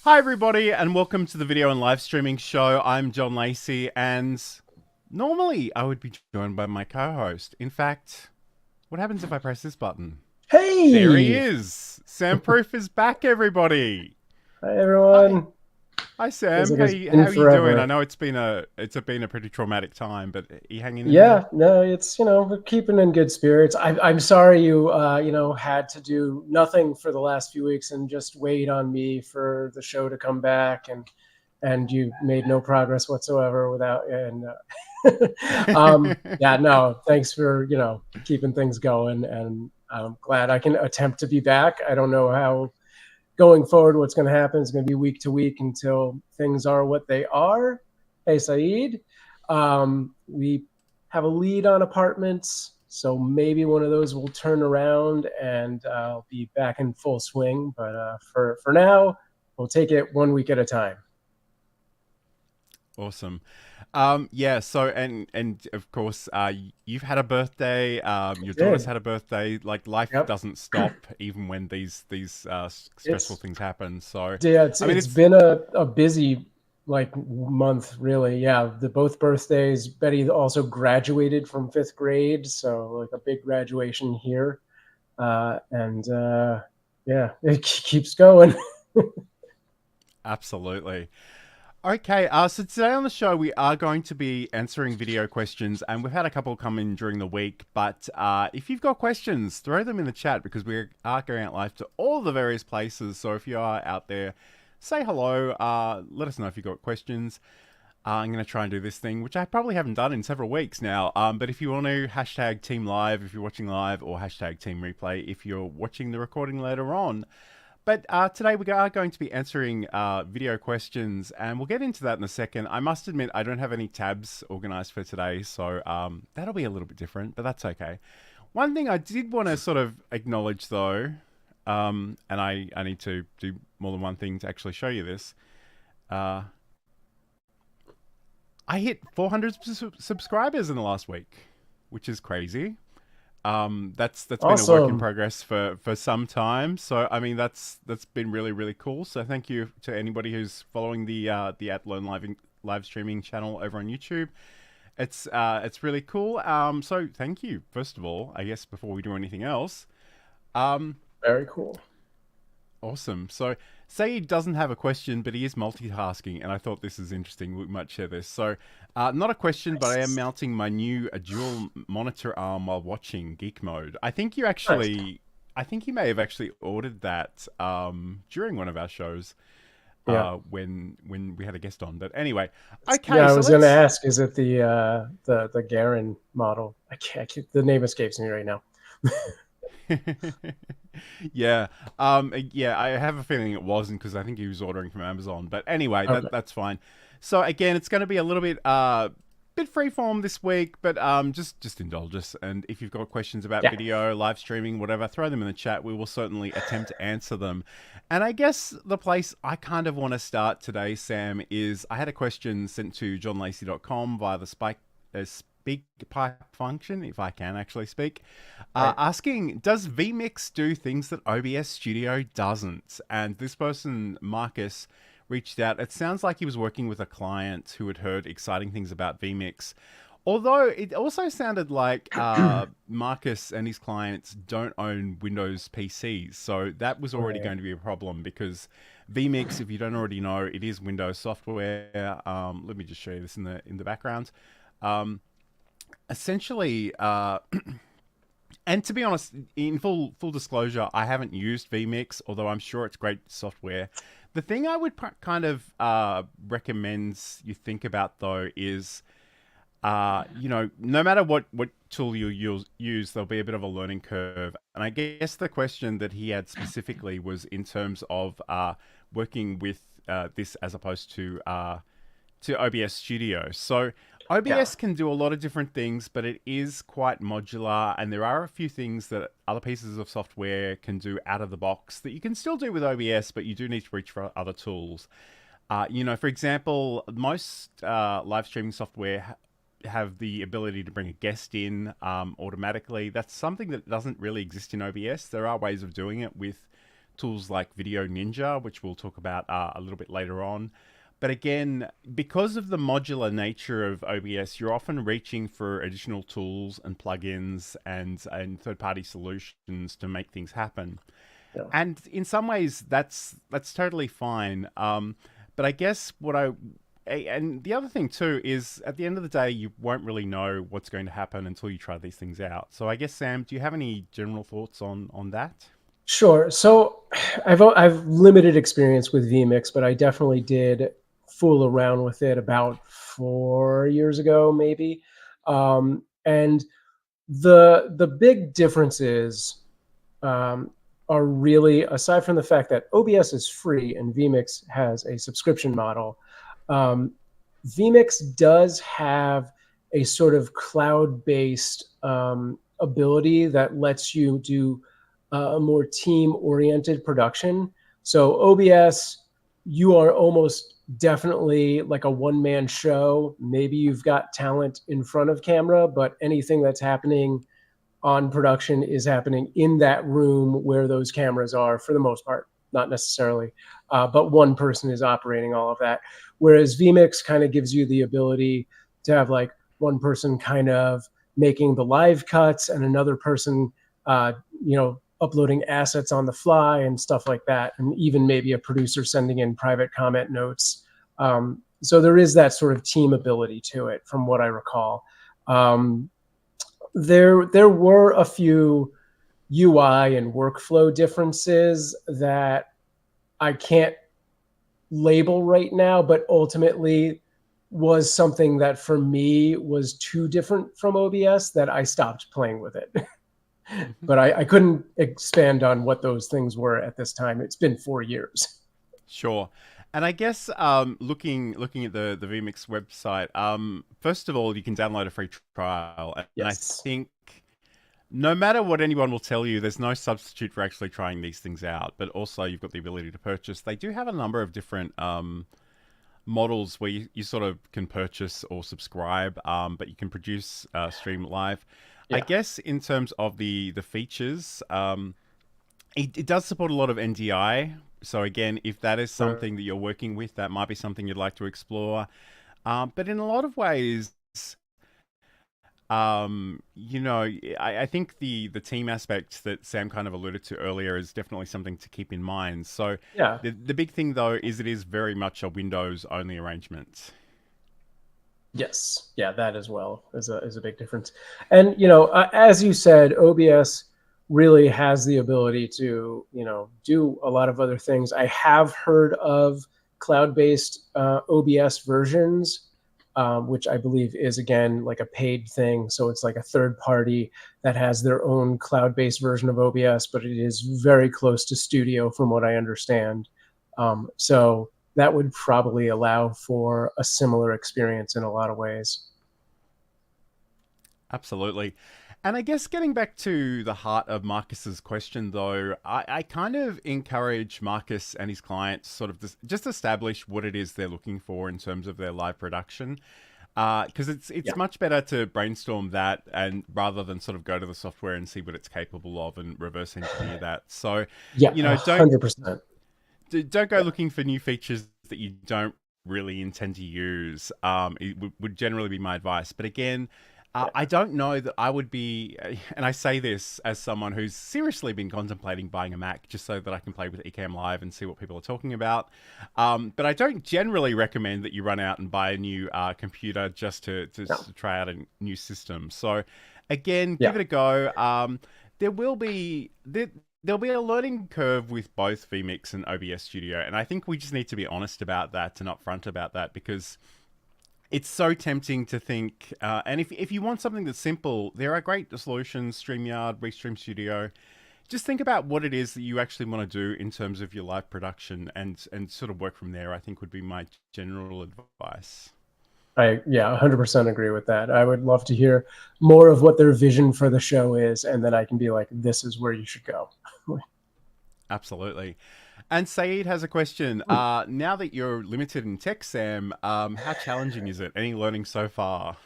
Hi everybody and welcome to the video and live streaming show. I'm John Lacey and normally I would be joined by my co-host. In fact, what happens if I press this button? There he Hey! is! Sam Proof is back, everybody! Hi, Hi. everyone. Hi Feels Sam, like how it's you, been how you doing? I forever. know it's been a pretty traumatic time, but are you hanging in there? Yeah, no, we're keeping in good spirits. I'm sorry you had to do nothing for the last few weeks and just wait on me for the show to come back, and you made no progress whatsoever without, and yeah, no, thanks for, keeping things going, and I'm glad I can attempt to be back. I don't know how going forward, what's going to happen is going to be week to week until things are what they are. Hey, Saeed, we have a lead on apartments, so maybe one of those will turn around and I'll be back in full swing. But for now, we'll take it 1 week at a time. Awesome. Yeah, so and of course, you've had a birthday, I your daughter's did. had a birthday. Like life Yep. doesn't stop even when these stressful It's things happen. So, yeah, it's I mean, it's it's been a busy like month, really. Yeah, the both birthdays. Betty also graduated from fifth grade, so like a big graduation here. And yeah, it keeps going. absolutely. Okay, so today on the show we are going to be answering video questions, and we've had a couple come in during the week. But if you've got questions, throw them in the chat because we are going out live to all the various places. So if you are out there, say hello. Let us know if you've got questions. I'm going to try and do this thing, which I probably haven't done in several weeks now. But if you want to, hashtag Team Live if you're watching live, or hashtag Team Replay if you're watching the recording later on. But today we are going to be answering video questions, and we'll get into that in a second. I must admit, I don't have any tabs organized for today, so that'll be a little bit different, but that's okay. One thing I did want to sort of acknowledge, though, and I need to do more than one thing to actually show you this. Uh, I hit 400 subscribers in the last week, which is crazy. That's been a work in Awesome. progress for some time. So I mean that's been really cool. So thank you to anybody who's following the at Lone live streaming channel over on YouTube. It's really cool. So thank you first of all. I guess before we do anything else. Um, Very cool. Awesome. So, say he doesn't have a question, but he is multitasking, and I thought this is interesting. We might share this. So, not a question, but I am Nice. mounting my new dual monitor arm while watching Geek Mode. Nice. I think you may have actually ordered that during one of our shows Yeah. when we had a guest on. But anyway, Yeah, okay. I So was going to let's ask, is it the Garen model? The name escapes me right now. yeah, yeah. I have a feeling it wasn't because I think he was ordering from Amazon. But anyway, Okay. that's fine. So again, it's going to be a little bit freeform this week, but just indulge us. And if you've got questions about Yeah. video, live streaming, whatever, throw them in the chat. We will certainly attempt to answer them. And I guess the place I kind of want to start today, Sam, is I had a question sent to johnlacey.com via the speak pipe function, if I can actually speak, Right. asking, does VMix do things that OBS Studio doesn't? And this person, Marcus, reached out. It sounds like he was working with a client who had heard exciting things about VMix. Although it also sounded like Marcus and his clients don't own Windows PCs, so that was already Right. going to be a problem because VMix, if you don't already know, it is Windows software. Let me just show you this in the background. Um, Essentially, and to be honest, in full disclosure, I haven't used VMix, although I'm sure it's great software. The thing I would kind of recommend you think about though is, no matter what tool you use, there'll be a bit of a learning curve. And I guess the question that he had specifically was in terms of working with this as opposed to OBS Studio. So Yeah. OBS can do a lot of different things, but it is quite modular, and there are a few things that other pieces of software can do out of the box that you can still do with OBS, but you do need to reach for other tools. For example, most live streaming software have the ability to bring a guest in automatically. That's something that doesn't really exist in OBS. There are ways of doing it with tools like Video Ninja, which we'll talk about a little bit later on. But again, because of the modular nature of OBS, you're often reaching for additional tools and plugins and third-party solutions to make things happen. Yeah. And in some ways, that's totally fine. But I guess and the other thing too is at the end of the day, you won't really know what's going to happen until you try these things out. So I guess, Sam, do you have any general thoughts on that? Sure. So I've limited experience with VMix, but I definitely did fool around with it about 4 years ago, maybe. And the big differences are really, aside from the fact that OBS is free and VMix has a subscription model, VMix does have a sort of cloud-based ability that lets you do a more team-oriented production. So OBS, you are almost definitely like a one-man show. Maybe you've got talent in front of camera, but anything that's happening on production is happening in that room where those cameras are for the most part, not necessarily, but one person is operating all of that. Whereas VMix kind of gives you the ability to have like one person kind of making the live cuts and another person, uploading assets on the fly and stuff like that. And even maybe a producer sending in private comment notes. So there is that sort of team ability to it from what I recall. There were a few UI and workflow differences that I can't label right now, but ultimately was something that for me was too different from OBS that I stopped playing with it. But I couldn't expand on what those things were at this time. It's been 4 years. Sure. And I guess looking at the VMix website, first of all, you can download a free trial. And Yes. I think no matter what anyone will tell you, there's no substitute for actually trying these things out. But also you've got the ability to purchase. They do have a number of different models where you sort of can purchase or subscribe, but you can produce stream live. Yeah. I guess in terms of the features, it does support a lot of NDI. So again, if that is something that you're working with, that might be something you'd like to explore. But in a lot of ways, I think the team aspect that Sam kind of alluded to earlier is definitely something to keep in mind. So yeah, the big thing though is it is very much a Windows only arrangement. Yes, yeah, that as well is a big difference. And as you said, OBS really has the ability to do a lot of other things. I have heard of cloud-based OBS versions, which I believe is again like a paid thing. So it's like a third party that has their own cloud-based version of OBS, but it is very close to Studio from what I understand. So that would probably allow for a similar experience in a lot of ways. Absolutely. And I guess getting back to the heart of Marcus's question, though, I kind of encourage Marcus and his clients sort of just establish what it is they're looking for in terms of their live production. Because it's much better to brainstorm that and rather than sort of go to the software and see what it's capable of and reverse engineer that. So, yeah, 100%. Don't go looking for new features that you don't really intend to use. It would generally be my advice. But again, I don't know that I would be, and I say this as someone who's seriously been contemplating buying a Mac just so that I can play with Ecamm Live and see what people are talking about. But I don't generally recommend that you run out and buy a new computer just to try out a new system. So again, give it a go. There'll be a learning curve with both VMix and OBS Studio. And I think we just need to be honest about that and upfront about that because it's so tempting to think, and if you want something that's simple, there are great solutions, StreamYard, Restream Studio. Just think about what it is that you actually want to do in terms of your live production and sort of work from there, I think would be my general advice. I 100% agree with that. I would love to hear more of what their vision for the show is, and then I can be like, this is where you should go. Absolutely. And Saeed has a question. Now that you're limited in tech, Sam, how challenging is it? Any learning so far?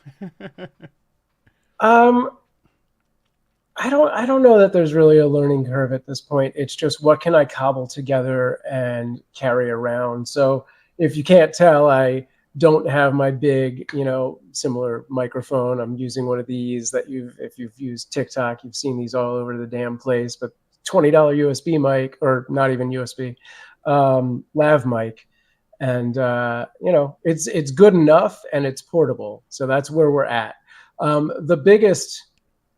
I don't know that there's really a learning curve at this point. It's just what can I cobble together and carry around. So if you can't tell, I don't have my big, similar microphone. I'm using one of these that if you've used TikTok, you've seen these all over the damn place, but $20 USB mic, or not even USB, lav mic. And, it's good enough and it's portable. So that's where we're at. The biggest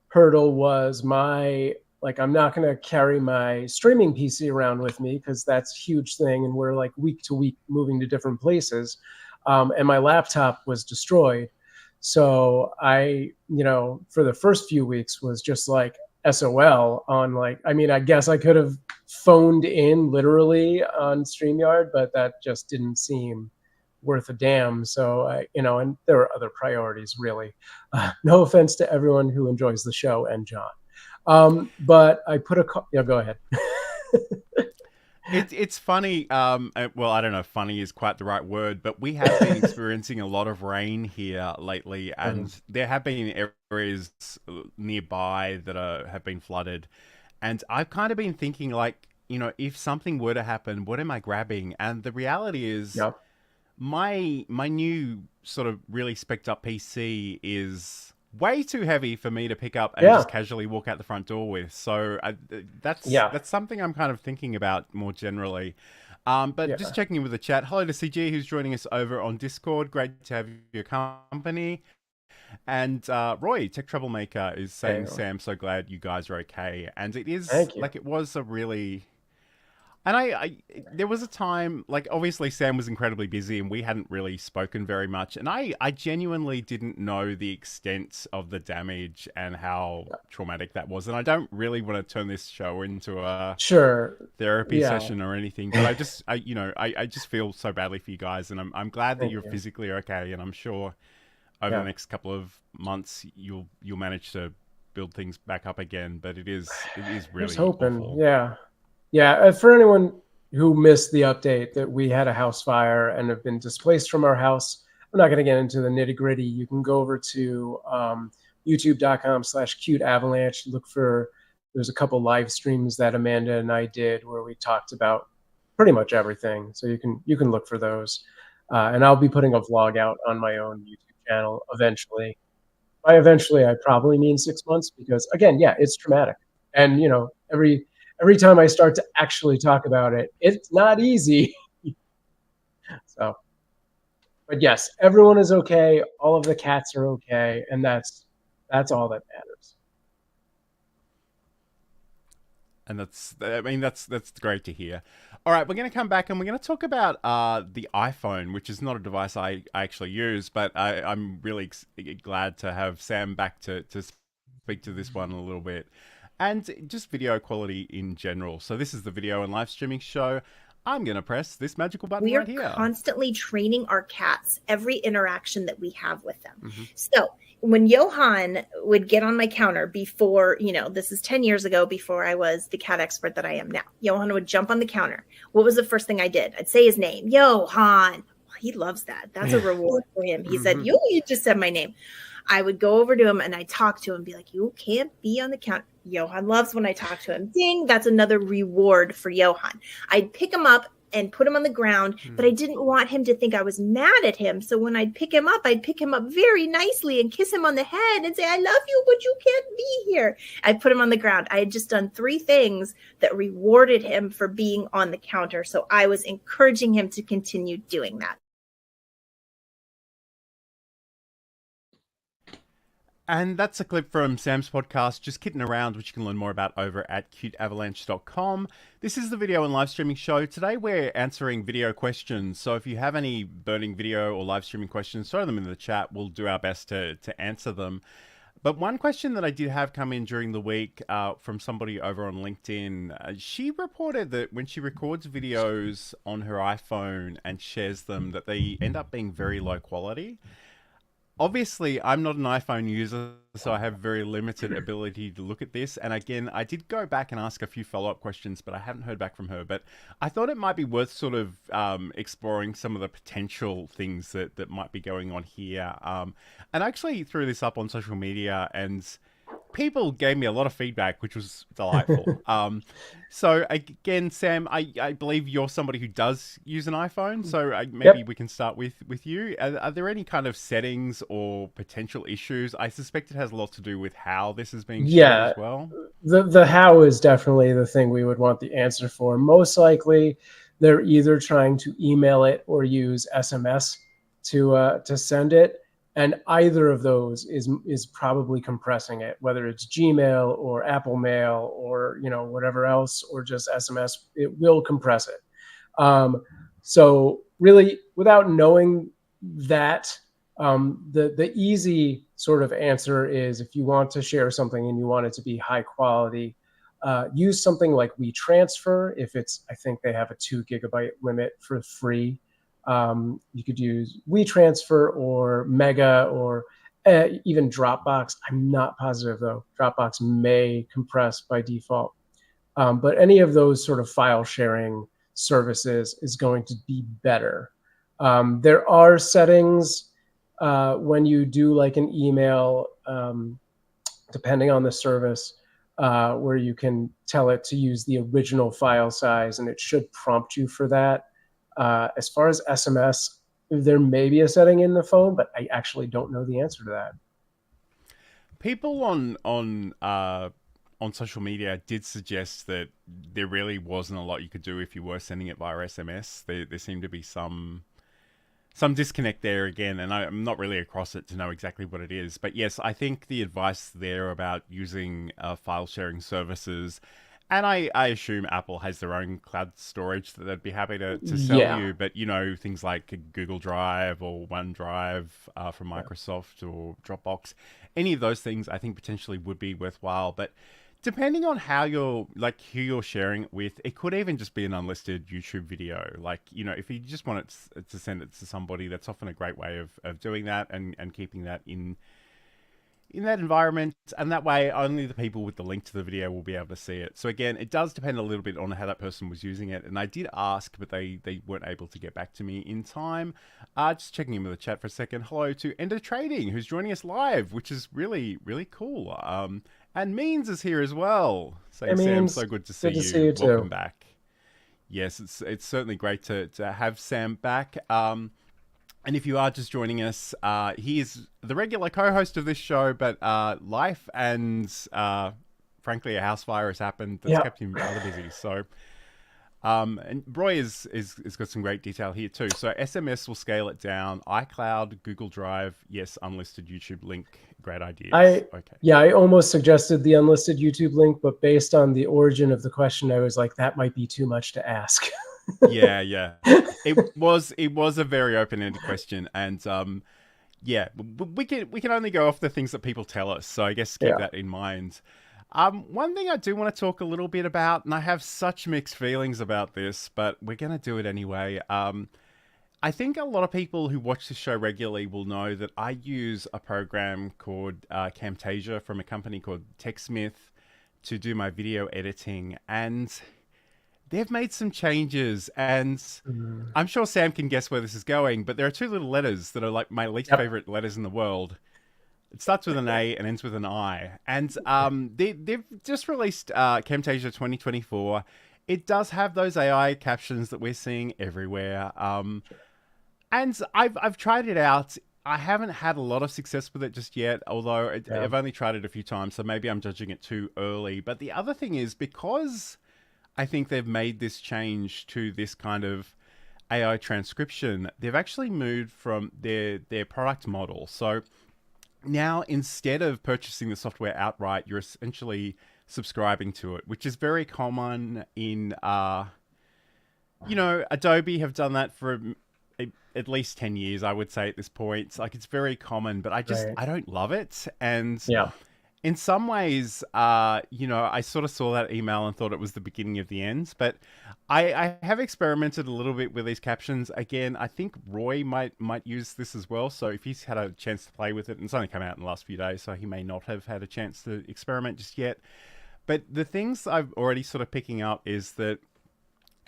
hurdle was I'm not going to carry my streaming PC around with me because that's a huge thing. And we're like week to week moving to different places. And my laptop was destroyed. So for the first few weeks was just like SOL on I guess I could have phoned in literally on StreamYard, but that just didn't seem worth a damn. So and there were other priorities, really. No offense to everyone who enjoys the show and John, but I put go ahead. It's funny. Well, I don't know if funny is quite the right word, but we have been experiencing a lot of rain here lately, and there have been areas nearby that have been flooded. And I've kind of been thinking, if something were to happen, what am I grabbing? And the reality is, Yep. my new sort of really spec'd up PC is way too heavy for me to pick up and just casually walk out the front door with. So that's something I'm kind of thinking about more generally. But just checking in with the chat. Hello to CG, who's joining us over on Discord. Great to have your company. And Roy, Tech Troublemaker, is saying, Sam, so glad you guys are okay. And it is it was a really... And there was a time, obviously Sam was incredibly busy and we hadn't really spoken very much. And I genuinely didn't know the extent of the damage and how traumatic that was. And I don't really want to turn this show into a therapy session or anything. But I just feel so badly for you guys. And I'm glad that you're physically okay. And I'm sure over the next couple of months, you'll manage to build things back up again. But it is really awful. Yeah, for anyone who missed the update that we had a house fire and have been displaced from our house, I'm not going to get into the nitty gritty. You can go over to youtube.com/cuteavalanche. There's a couple live streams that Amanda and I did where we talked about pretty much everything. So you can look for those. And I'll be putting a vlog out on my own YouTube channel eventually. By eventually, I probably mean 6 months because, again, it's traumatic. And, every time I start to actually talk about it, it's not easy. So, but yes, everyone is okay. All of the cats are okay. And that's all that matters. And that's great to hear. All right, we're going to come back and we're going to talk about the iPhone, which is not a device I actually use, but I'm really glad to have Sam back to speak to this one a little bit. And just video quality in general. So this is the video and live streaming show. I'm going to press this magical button right here. We are constantly training our cats every interaction that we have with them. So when Johan would get on my counter before, this is 10 years ago, before I was the cat expert that I am now, Johan would jump on the counter. What was the first thing I did? I'd say his name, Johan. He loves that. That's a reward for him. He said, you just said my name. I would go over to him and I'd talk to him and be like, you can't be on the counter. Johan loves when I talk to him. Ding, that's another reward for Johan. I'd pick him up and put him on the ground, but I didn't want him to think I was mad at him. So when I'd pick him up very nicely and kiss him on the head and say, I love you, but you can't be here. I'd put him on the ground. I had just done 3 things that rewarded him for being on the counter. So I was encouraging him to continue doing that. And that's a clip from Sam's podcast, Just Kidding Around, which you can learn more about over at cuteavalanche.com. This is the video and live streaming show. Today we're answering video questions. So if you have any burning video or live streaming questions, throw them in the chat. We'll do our best to answer them. But one question that I did have come in during the week from somebody over on LinkedIn, she reported that when she records videos on her iPhone and shares them, that they end up being very low quality. Obviously, I'm not an iPhone user, so I have very limited ability to look at this. And again, I did go back and ask a few follow-up questions, but I haven't heard back from her. But I thought it might be worth sort of exploring some of the potential things that might be going on here. And I actually threw this up on social media, and people gave me a lot of feedback, which was delightful. So again, Sam, I believe you're somebody who does use an iPhone, so maybe we can start with you. Are there any kind of settings or potential issues? I suspect it has a lot to do with how this is being shared as well. The how is definitely the thing we would want the answer for. Most likely, they're either trying to email it or use SMS to send it. And either of those is probably compressing it, whether it's Gmail or Apple Mail or whatever else, or just SMS. It will compress it. So really, without knowing that, the easy sort of answer is, if you want to share something and you want it to be high quality, use something like WeTransfer. If it's, I think they have a 2 GB limit for free. You could use WeTransfer or Mega or even Dropbox. I'm not positive though. Dropbox may compress by default. But any of those sort of file sharing services is going to be better. There are settings when you do like an email, depending on the service, where you can tell it to use the original file size, and it should prompt you for that. As far as SMS, there may be a setting in the phone, but I actually don't know the answer to that. People on social media did suggest that there really wasn't a lot you could do if you were sending it via SMS. There seemed to be some disconnect there again, and I'm not really across it to know exactly what it is. But yes, I think the advice there about using file sharing services, and I assume Apple has their own cloud storage that they'd be happy to sell you. But, things like Google Drive or OneDrive from Microsoft or Dropbox, any of those things I think potentially would be worthwhile. But depending on how who you're sharing it with, it could even just be an unlisted YouTube video. Like, if you just want it to send it to somebody, that's often a great way of doing that and keeping that in that environment, and that way only the people with the link to the video will be able to see it. So again, it does depend a little bit on how that person was using it, and I did ask, but they weren't able to get back to me in time. Just checking in with the chat for a second. Hello to Ender Trading, who's joining us live, which is really, really cool. And Means is here as well. Saying, Sam, so good to see you. Welcome back. Yes, it's certainly great to have Sam back. And if you are just joining us, he is the regular co-host of this show, but life and, frankly, a house fire has happened that's kept him rather busy. So, and Roy is got some great detail here too. So SMS will scale it down. iCloud, Google Drive, yes, unlisted YouTube link, great ideas. I almost suggested the unlisted YouTube link, but based on the origin of the question, I was like, that might be too much to ask. Yeah. It was a very open-ended question, and we can only go off the things that people tell us. So I guess keep that in mind. One thing I do want to talk a little bit about, and I have such mixed feelings about this, but we're going to do it anyway. I think a lot of people who watch this show regularly will know that I use a program called Camtasia from a company called Techsmith to do my video editing, and they've made some changes, and I'm sure Sam can guess where this is going, but there are 2 little letters that are like my least favorite letters in the world. It starts with an A and ends with an I. And they've just released Camtasia 2024. It does have those AI captions that we're seeing everywhere. And I've tried it out. I haven't had a lot of success with it just yet, although I've only tried it a few times, so maybe I'm judging it too early. But the other thing is, because I think they've made this change to this kind of AI transcription, they've actually moved from their product model. So now, instead of purchasing the software outright, you're essentially subscribing to it, which is very common in, Adobe have done that for at least 10 years, I would say at this point. Like, it's very common, but I don't love it. And in some ways, I sort of saw that email and thought it was the beginning of the end. But I have experimented a little bit with these captions. Again, I think Roy might use this as well. So if he's had a chance to play with it, and it's only come out in the last few days, so he may not have had a chance to experiment just yet. But the things I've already sort of picking up is that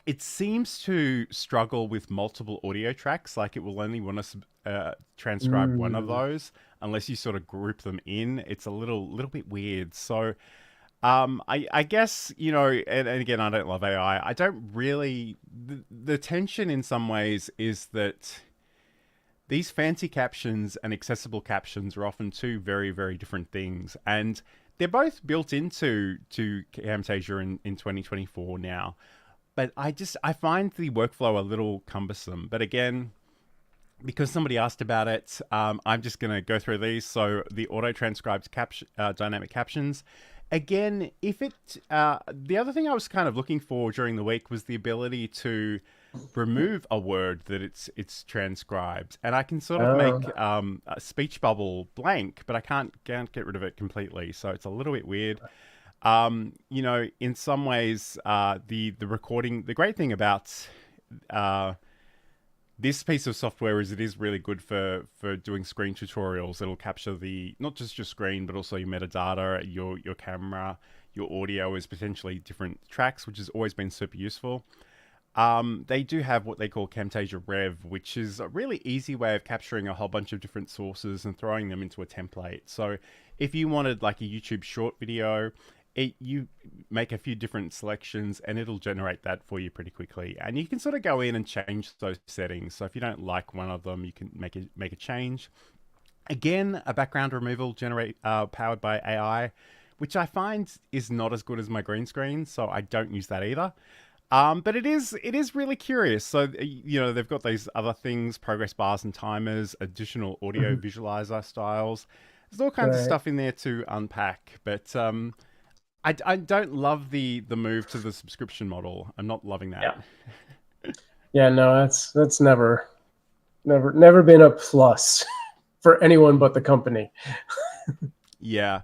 it seems to struggle with multiple audio tracks. Like it will only want to transcribe one of those unless you sort of group them in. It's a little bit weird. So I guess, you know, and again, I don't love AI. I don't really, the tension in some ways is that these fancy captions and accessible captions are often two very, very different things. And they're both built into Camtasia in 2024 now. But I find the workflow a little cumbersome. But again, because somebody asked about it, I'm just going to go through these. So the auto-transcribed dynamic captions. Again, if it... the other thing I was kind of looking for during the week was the ability to remove a word that it's transcribed. And I can sort of make a speech bubble blank, but I can't get rid of it completely. So it's a little bit weird. You know, in some ways, the recording, the great thing about this piece of software is it is really good for doing screen tutorials. It'll capture not just your screen, but also your metadata, your camera, your audio as potentially different tracks, which has always been super useful. They do have what they call Camtasia Rev, which is a really easy way of capturing a whole bunch of different sources and throwing them into a template. So if you wanted like a YouTube short video, you make a few different selections and it'll generate that for you pretty quickly. And you can sort of go in and change those settings. So if you don't like one of them, you can make a change. Again, a background removal powered by AI, which I find is not as good as my green screen. So I don't use that either. But it is really curious. So, you know, they've got these other things, progress bars and timers, additional audio visualizer styles. There's all kinds of stuff in there to unpack. But I don't love the move to the subscription model. I'm not loving that. Yeah, no, that's never been a plus for anyone but the company. Yeah.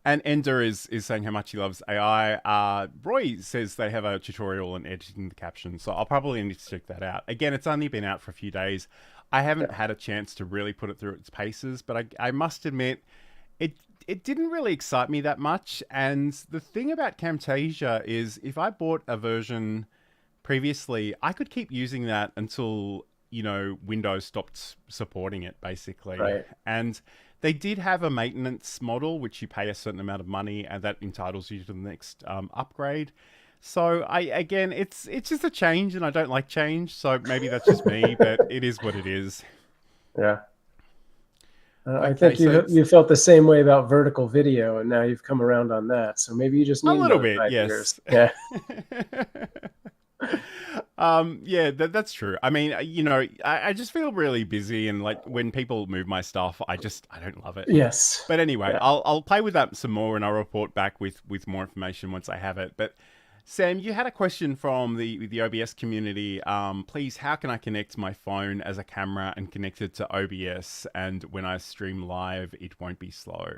And Ender is saying how much he loves AI. Roy says they have a tutorial on editing the captions, so I'll probably need to check that out. Again, it's only been out for a few days. I haven't had a chance to really put it through its paces, but I must admit, it didn't really excite me that much. And the thing about Camtasia is if I bought a version previously, I could keep using that until, you know, Windows stopped supporting it, basically. Right. And they did have a maintenance model, which you pay a certain amount of money, and that entitles you to the next upgrade. So again, it's just a change, and I don't like change. So maybe that's just me, but it is what it is. Yeah. I Okay, think you felt the same way about vertical video, and now you've come around on that. So maybe you just need a little bit, 5 yes. years. Yeah. Yeah, that's true. I mean, you know, I just feel really busy, and like when people move my stuff, I don't love it. Yes. But anyway, Yeah. I'll play with that some more, and I'll report back with more information once I have it. But Sam, you had a question from the OBS community. Please, how can I connect my phone as a camera and connect it to OBS? And when I stream live, it won't be slow.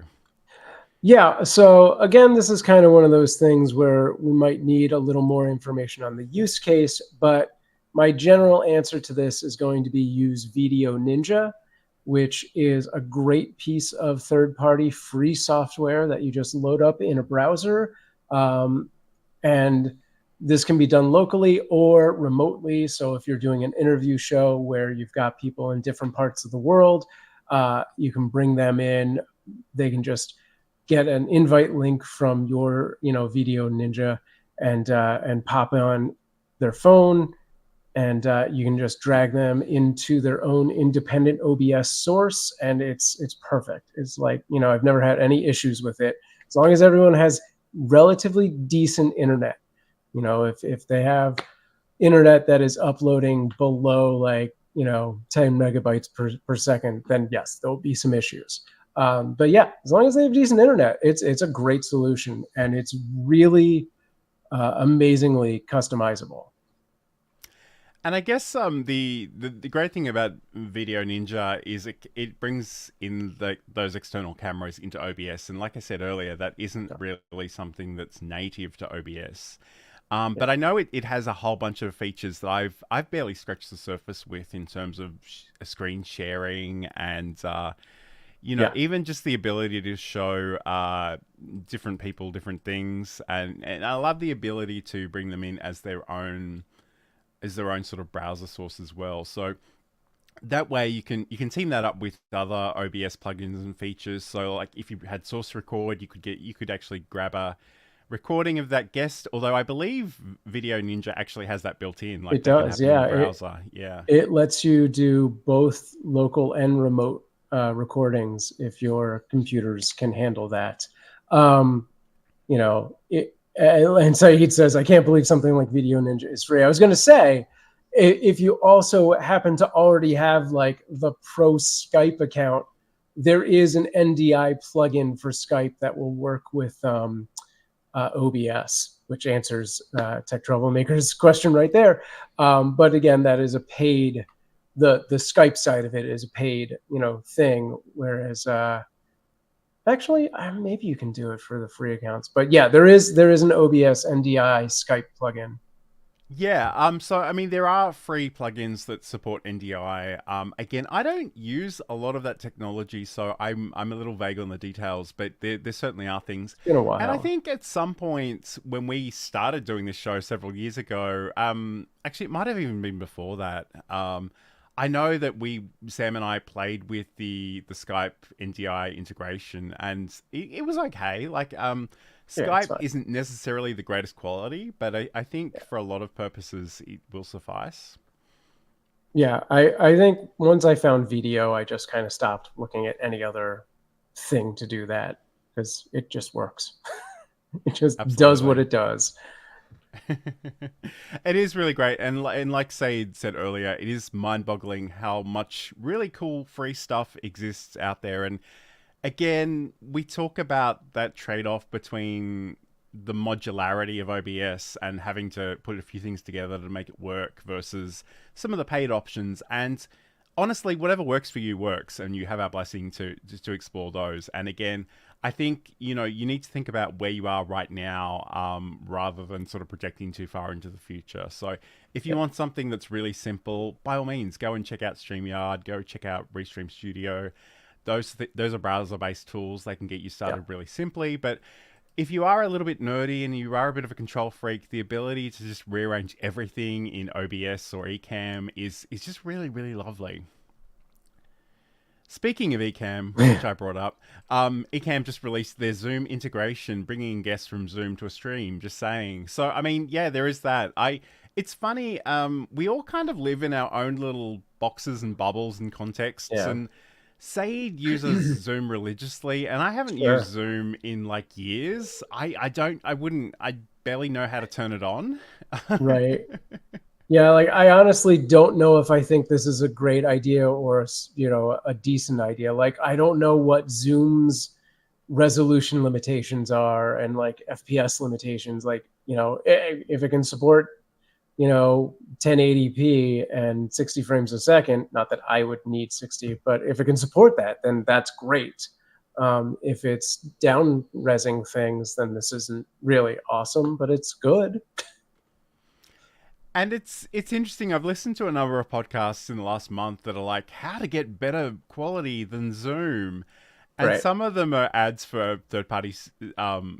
Yeah, so again, this is kind of one of those things where we might need a little more information on the use case, but my general answer to this is going to be use Video Ninja, which is a great piece of third-party free software that you just load up in a browser. And this can be done locally or remotely. So if you're doing an interview show where you've got people in different parts of the world, you can bring them in. They can just get an invite link from your, Video Ninja and pop on their phone, and you can just drag them into their own independent OBS source, and it's perfect. It's like, I've never had any issues with it, as long as everyone has relatively decent internet. If they have internet that is uploading below 10 megabytes per second, then yes, there'll be some issues. But yeah, as long as they have decent internet, it's a great solution, and it's really amazingly customizable. And I guess the great thing about Video Ninja is it brings in those external cameras into OBS, and like I said earlier, that isn't really something that's native to OBS. But I know it has a whole bunch of features that I've barely scratched the surface with in terms of screen sharing and you know, Yeah. even just the ability to show different people different things, and I love the ability to bring them in as their own sort of browser source as well. So that way you can team that up with other OBS plugins and features. So like if you had source record, you could actually grab a recording of that guest. Although I believe Video Ninja actually has that built in, like It that can does, happen in yeah. the browser. Yeah. It lets you do both local and remote recordings if your computers can handle that. You know, and Saeed says, I can't believe something like Video Ninja is free. I was going to say, if you also happen to already have like the pro Skype account, there is an NDI plugin for Skype that will work with OBS, which answers Tech Troublemaker's question right there. But again, that is a paid, the Skype side of it is a paid, thing. Whereas actually, maybe you can do it for the free accounts. But yeah, there is an OBS NDI Skype plugin. Yeah, so I mean there are free plugins that support NDI. Again, I don't use a lot of that technology, so I'm a little vague on the details, but there certainly are things. It's been a while. And I think at some point when we started doing this show several years ago, actually it might have even been before that. I know that Sam and I played with the Skype NDI integration, and it was okay. Like Skype isn't necessarily the greatest quality, but I think for a lot of purposes it will suffice. Yeah, I think once I found video, I just kind of stopped looking at any other thing to do that because it just works. It just does what it does. It is really great, and like Said said earlier, it is mind-boggling how much really cool free stuff exists out there. And again, we talk about that trade-off between the modularity of OBS and having to put a few things together to make it work versus some of the paid options. And honestly, whatever works for you works, and you have our blessing to explore those. And again, I think, you need to think about where you are right now, rather than sort of projecting too far into the future. So if you want something that's really simple, by all means, go and check out StreamYard, go check out Restream Studio. Those are browser-based tools. They can get you started really simply. But if you are a little bit nerdy and you are a bit of a control freak, the ability to just rearrange everything in OBS or Ecamm is just really, really lovely. Speaking of Ecamm, which I brought up, Ecamm just released their Zoom integration, bringing in guests from Zoom to a stream, just saying. So, I mean, yeah, there is that. It's funny, we all kind of live in our own little boxes and bubbles and contexts, and Saeed uses Zoom religiously, and I haven't used Zoom in, like, years. I barely know how to turn it on. Right. Yeah, like I honestly don't know if I think this is a great idea or, a decent idea. Like I don't know what Zoom's resolution limitations are and like FPS limitations. Like, if it can support, 1080p and 60 frames a second, not that I would need 60, but if it can support that, then that's great. If it's down resing things, then this isn't really awesome, but it's good. And it's interesting. I've listened to a number of podcasts in the last month that are like, how to get better quality than Zoom. And some of them are ads for third-party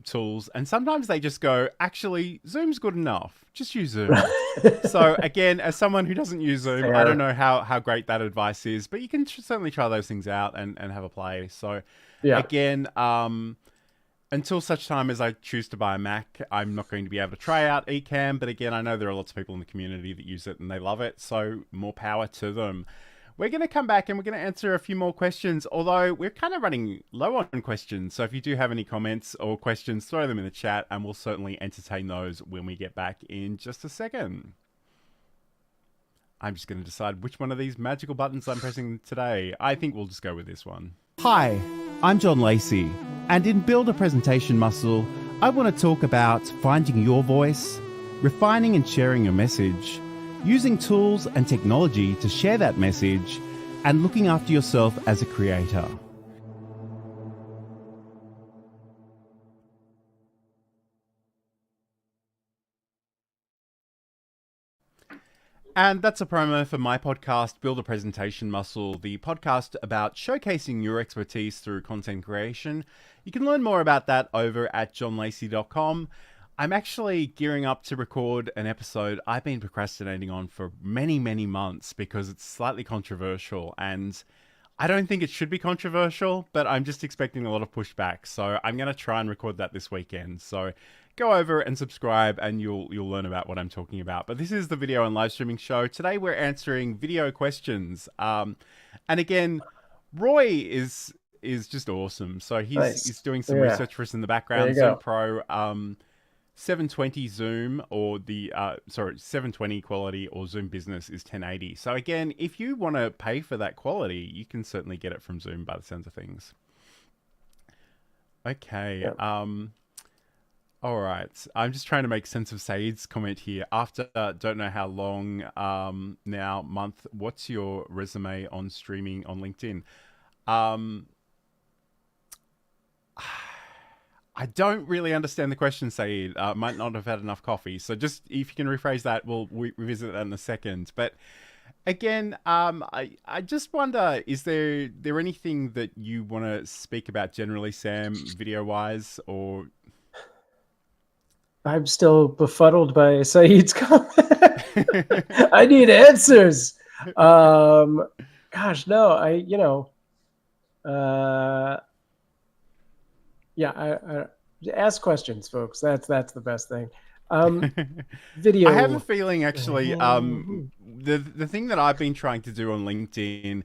tools. And sometimes they just go, actually, Zoom's good enough. Just use Zoom. So again, as someone who doesn't use Zoom, I don't know how great that advice is. But you can certainly try those things out and have a play. So again, until such time as I choose to buy a Mac, I'm not going to be able to try out Ecamm. But again, I know there are lots of people in the community that use it and they love it. So more power to them. We're going to come back and we're going to answer a few more questions, although we're kind of running low on questions. So if you do have any comments or questions, throw them in the chat and we'll certainly entertain those when we get back in just a second. I'm just going to decide which one of these magical buttons I'm pressing today. I think we'll just go with this one. Hi, I'm John Lacey, and in Build a Presentation Muscle, I want to talk about finding your voice, refining and sharing your message, using tools and technology to share that message, and looking after yourself as a creator. And that's a promo for my podcast, Build a Presentation Muscle, the podcast about showcasing your expertise through content creation. You can learn more about that over at johnlacey.com. I'm actually gearing up to record an episode I've been procrastinating on for many, many months because it's slightly controversial, and I don't think it should be controversial, but I'm just expecting a lot of pushback. So I'm going to try and record that this weekend. So go over and subscribe and you'll learn about what I'm talking about. But this is the video and live streaming show. Today we're answering video questions. And again, Roy is just awesome. So he's doing some research for us in the background. Zoom Pro 720 Zoom or the 720 quality or Zoom Business is 1080. So again, if you want to pay for that quality, you can certainly get it from Zoom by the sounds of things. Okay. All right. I'm just trying to make sense of Saeed's comment here. After don't know how long now, month, what's your resume on streaming on LinkedIn? I don't really understand the question, Saeed. Might not have had enough coffee. So just if you can rephrase that, we'll revisit that in a second. But again, I just wonder, is there anything that you want to speak about generally, Sam, video-wise, or... I'm still befuddled by Saeed's comment. I need answers. Gosh, no, I ask questions, folks. That's the best thing. Video. I have a feeling, actually, the thing that I've been trying to do on LinkedIn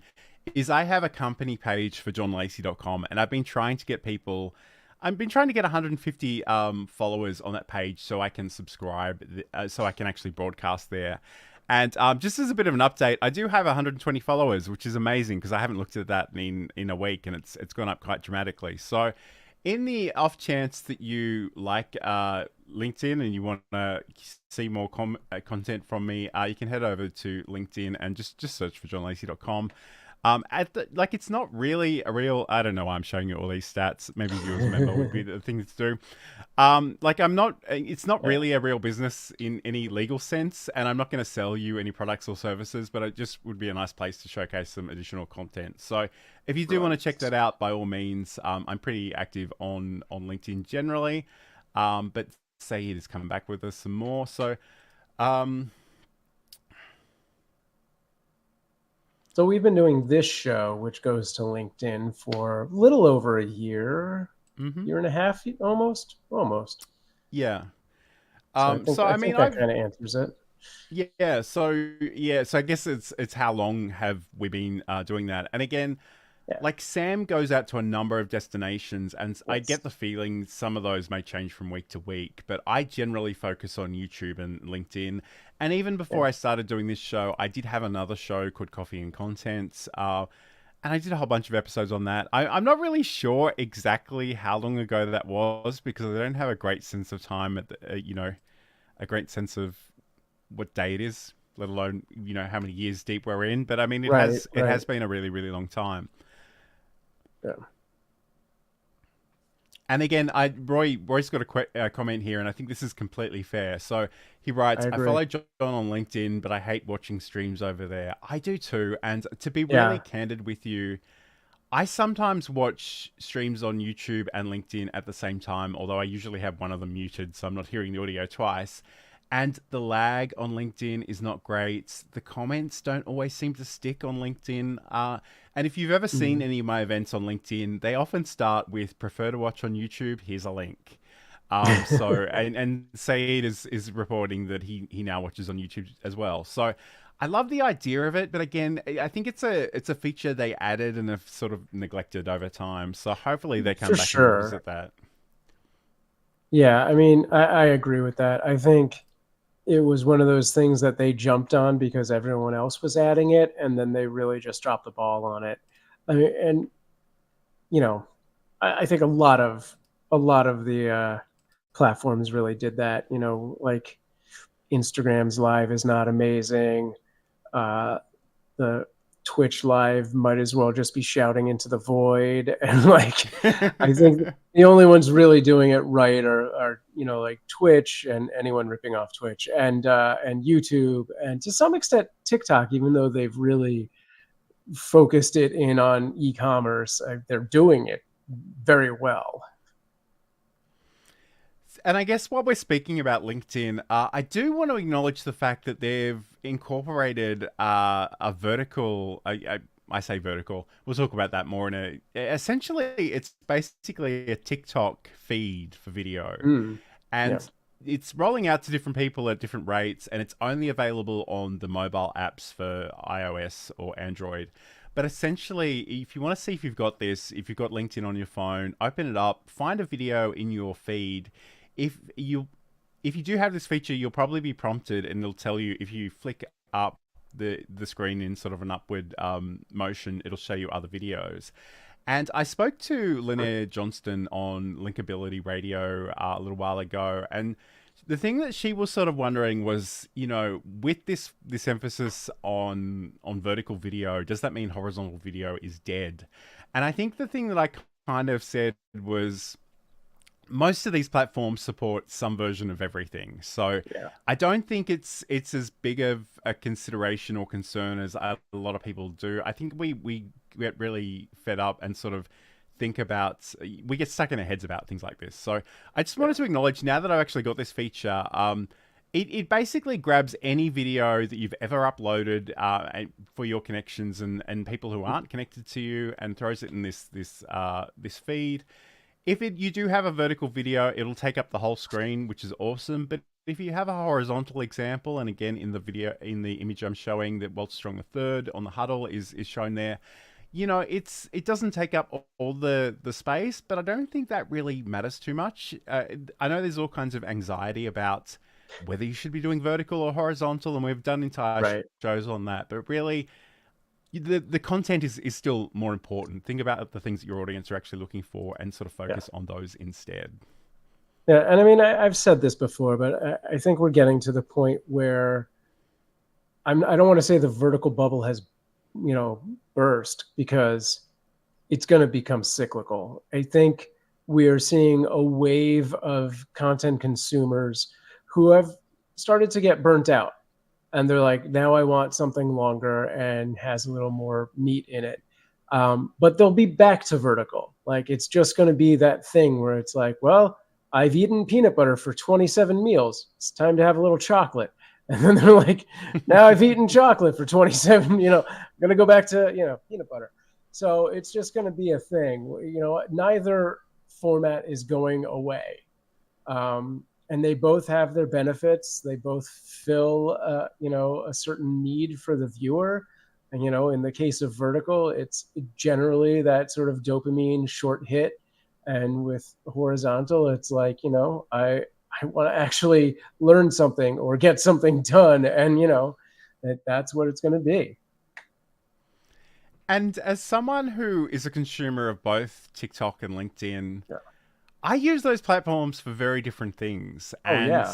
is I have a company page for johnlacey.com, and I've been trying to get people... I've been trying to get 150 followers on that page so I can subscribe, so I can actually broadcast there. And just as a bit of an update, I do have 120 followers, which is amazing because I haven't looked at that in a week, and it's gone up quite dramatically. So in the off chance that you like LinkedIn and you want to see more content from me, you can head over to LinkedIn and just search for johnlacey.com. It's not really a real... I don't know why I'm showing you all these stats. Maybe viewers remember would be the thing to do. It's not really a real business in any legal sense, and I'm not going to sell you any products or services, but it just would be a nice place to showcase some additional content. So if you do want to check that out, by all means, I'm pretty active on LinkedIn generally, but Saeed is coming back with us some more. So, So we've been doing this show, which goes to LinkedIn, for a little over a year, year and a half, almost. Yeah. I think that kind of answers it. Yeah. So I guess it's how long have we been doing that? And again, like Sam goes out to a number of destinations, and I get the feeling some of those may change from week to week, but I generally focus on YouTube and LinkedIn. And even before I started doing this show, I did have another show called Coffee and Contents, and I did a whole bunch of episodes on that. I'm not really sure exactly how long ago that was because I don't have a great sense of time, a great sense of what day it is, let alone, how many years deep we're in. But I mean, it has been a really, really long time. Yeah. And again, Roy's got a comment here, and I think this is completely fair. So he writes, I follow John on LinkedIn, but I hate watching streams over there. I do too. And to be really candid with you, I sometimes watch streams on YouTube and LinkedIn at the same time, although I usually have one of them muted, so I'm not hearing the audio twice. And the lag on LinkedIn is not great. The comments don't always seem to stick on LinkedIn. And if you've ever seen any of my events on LinkedIn, they often start with prefer to watch on YouTube. Here's a link. And Saeed is reporting that he now watches on YouTube as well. So I love the idea of it, but again, I think it's a feature they added and have sort of neglected over time. So hopefully they come back and revisit that. Yeah, I mean, I agree with that. I think it was one of those things that they jumped on because everyone else was adding it, and then they really just dropped the ball on it. I mean, and I think a lot of the platforms really did that. Like Instagram's live is not amazing. The Twitch live might as well just be shouting into the void. And like, I think the only ones really doing it right are like Twitch and anyone ripping off Twitch and YouTube and to some extent TikTok, even though they've really focused it in on e-commerce, they're doing it very well. And I guess while we're speaking about LinkedIn, I do want to acknowledge the fact that they've incorporated a vertical. I say vertical. We'll talk about that more in a. Essentially, it's basically a TikTok feed for video, and it's rolling out to different people at different rates, and it's only available on the mobile apps for iOS or Android. But essentially, if you want to see if you've got this, if you've got LinkedIn on your phone, open it up, find a video in your feed. If you do have this feature, you'll probably be prompted, and it'll tell you if you flick up the screen in sort of an upward motion, it'll show you other videos. And I spoke to Linnea Johnston on Linkability Radio a little while ago, and the thing that she was sort of wondering was, with this emphasis on vertical video, does that mean horizontal video is dead? And I think the thing that I kind of said was, most of these platforms support some version of everything. So I don't think it's as big of a consideration or concern as a lot of people do. I think we get really fed up and sort of think about, we get stuck in our heads about things like this. So I just wanted to acknowledge, now that I've actually got this feature, it basically grabs any video that you've ever uploaded for your connections and people who aren't connected to you, and throws it in this feed. If you do have a vertical video, it'll take up the whole screen, which is awesome. But if you have a horizontal example, and again in the image I'm showing, that Walter Strong III on the huddle is shown there, it doesn't take up all the space, but I don't think that really matters too much. I know there's all kinds of anxiety about whether you should be doing vertical or horizontal, and we've done entire shows on that, but really, the content is still more important. Think about the things that your audience are actually looking for and sort of focus on those instead. Yeah, and I mean, I've said this before, but I think we're getting to the point where I don't want to say the vertical bubble has, burst, because it's going to become cyclical. I think we are seeing a wave of content consumers who have started to get burnt out. And they're like, now I want something longer and has a little more meat in it. But they'll be back to vertical. Like, it's just going to be that thing where it's like, well, I've eaten peanut butter for 27 meals. It's time to have a little chocolate. And then they're like, now I've eaten chocolate for 27, I'm going to go back to, peanut butter. So it's just going to be a thing. Neither format is going away. And they both have their benefits. They both fill, a certain need for the viewer. And, in the case of vertical, it's generally that sort of dopamine short hit. And with horizontal, it's like, I want to actually learn something or get something done. And, that's what it's going to be. And as someone who is a consumer of both TikTok and LinkedIn, I use those platforms for very different things. And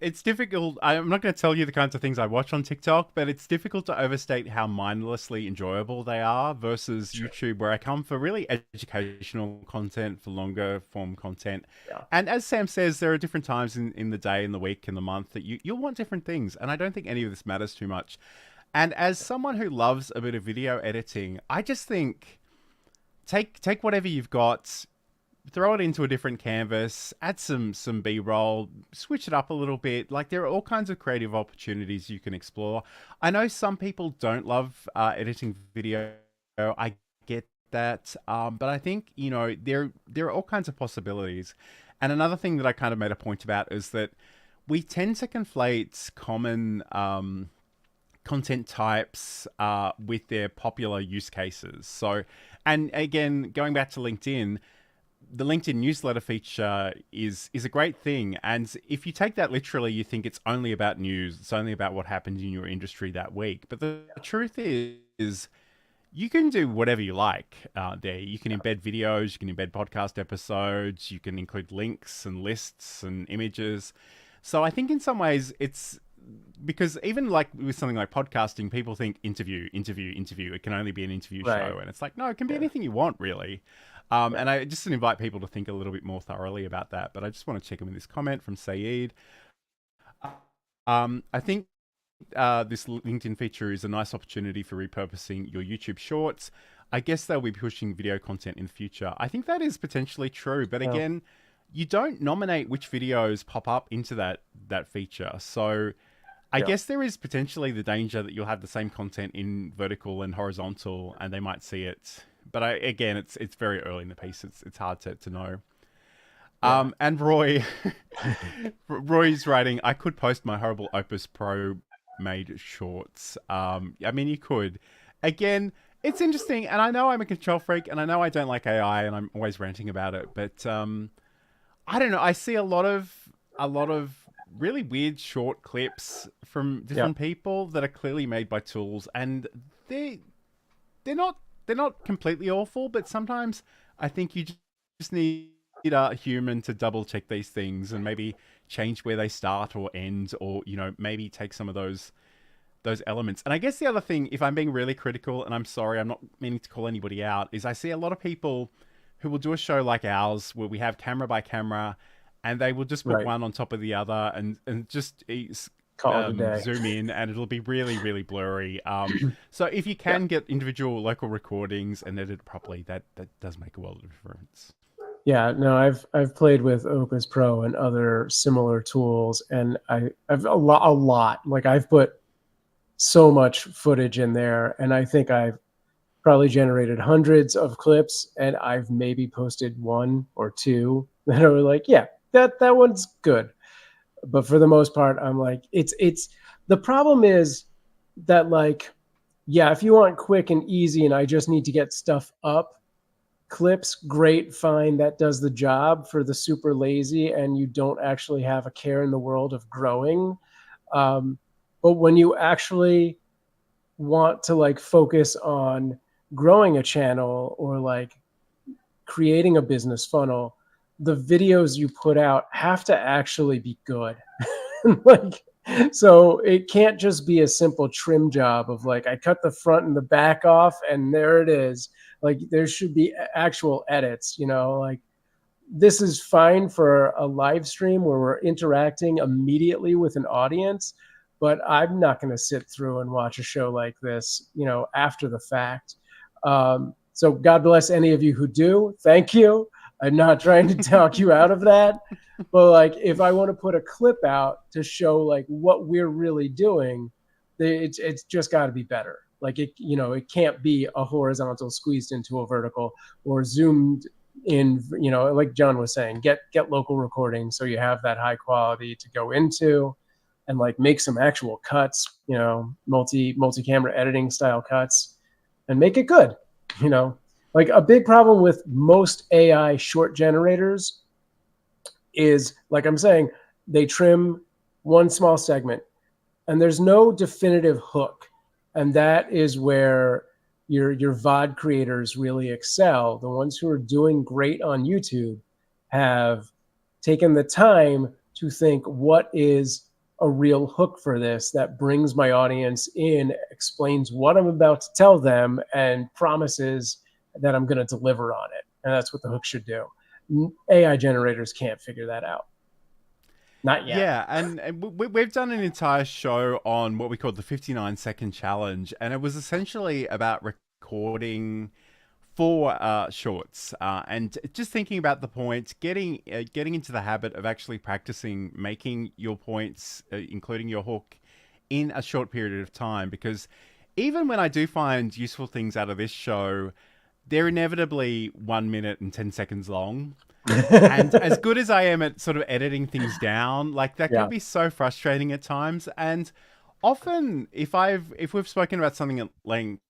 it's difficult. I'm not going to tell you the kinds of things I watch on TikTok, but it's difficult to overstate how mindlessly enjoyable they are versus YouTube, where I come for really educational content, for longer form content. And as Sam says, there are different times in the day, in the week, in the month that you'll want different things. And I don't think any of this matters too much. And as someone who loves a bit of video editing, I just think take whatever you've got, throw it into a different canvas, add some B-roll, switch it up a little bit. Like, there are all kinds of creative opportunities you can explore. I know some people don't love editing video. I get that. But I think, there are all kinds of possibilities. And another thing that I kind of made a point about is that we tend to conflate common content types with their popular use cases. So, and again, going back to LinkedIn, the LinkedIn newsletter feature is a great thing. And if you take that literally, you think it's only about news. It's only about what happened in your industry that week. But the truth is you can do whatever you like there. You can embed videos, you can embed podcast episodes, you can include links and lists and images. So I think in some ways because even like with something like podcasting, people think interview. It can only be an interview Right. show, and it's like, no, it can be anything you want, really. And I just invite people to think a little bit more thoroughly about that. But I just want to check in with this comment from Saeed. I think this LinkedIn feature is a nice opportunity for repurposing your YouTube shorts. I guess they'll be pushing video content in the future. I think that is potentially true, but again, you don't nominate which videos pop up into that feature. So I guess there is potentially the danger that you'll have the same content in vertical and horizontal, and they might see it. But again, it's very early in the piece. It's hard to know. And Roy's writing, I could post my horrible Opus Pro made shorts. I mean, you could. Again, it's interesting, and I know I'm a control freak, and I know I don't like AI, and I'm always ranting about it. But I don't know. I see a lot of really weird short clips from different people that are clearly made by tools, and they're not completely awful, but sometimes I think you just need a human to double check these things and maybe change where they start or end, or maybe take some of those elements. And I guess the other thing, if I'm being really critical, and I'm sorry, I'm not meaning to call anybody out, is I see a lot of people who will do a show like ours where we have camera by camera, and they will just put one on top of the other and just call it a day. zoom in, and it'll be really, really blurry. So if you can get individual local recordings and edit it properly, that does make a world of difference. Yeah, no, I've played with Opus Pro and other similar tools, and I've a lot. Like, I've put so much footage in there, and I think I've probably generated hundreds of clips, and I've maybe posted one or two that are like, yeah, that one's good. But for the most part, I'm like, it's the problem is that, like, yeah, if you want quick and easy and I just need to get stuff up, clips, great, fine, that does the job for the super lazy and you don't actually have a care in the world of growing. But when you actually want to, like, focus on growing a channel or like creating a business funnel, the videos you put out have to actually be good. Like, so it can't just be a simple trim job of like, I cut the front and the back off and there it is. Like, there should be actual edits, like, this is fine for a live stream where we're interacting immediately with an audience, but I'm not going to sit through and watch a show like this, after the fact. So God bless any of you who do. Thank you. I'm not trying to talk you out of that. But, like, if I want to put a clip out to show like what we're really doing, it's just got to be better. Like, it can't be a horizontal squeezed into a vertical or zoomed in, like John was saying, get local recording so you have that high quality to go into and like make some actual cuts, multi-camera editing style cuts and make it good. Like, a big problem with most AI short generators is, like I'm saying, they trim one small segment and there's no definitive hook. And that is where your VOD creators really excel. The ones who are doing great on YouTube have taken the time to think, what is a real hook for this that brings my audience in, explains what I'm about to tell them, and promises that I'm going to deliver on it. And that's what the hook should do. AI generators can't figure that out. Not yet. Yeah, and we've done an entire show on what we called the 59-second challenge, and it was essentially about recording for shorts and just thinking about the points, getting into the habit of actually practicing making your points, including your hook, in a short period of time. Because even when I do find useful things out of this show, they're inevitably 1 minute and 10 seconds long. And as good as I am at sort of editing things down, like, that can be so frustrating at times. And often if we've spoken about something at length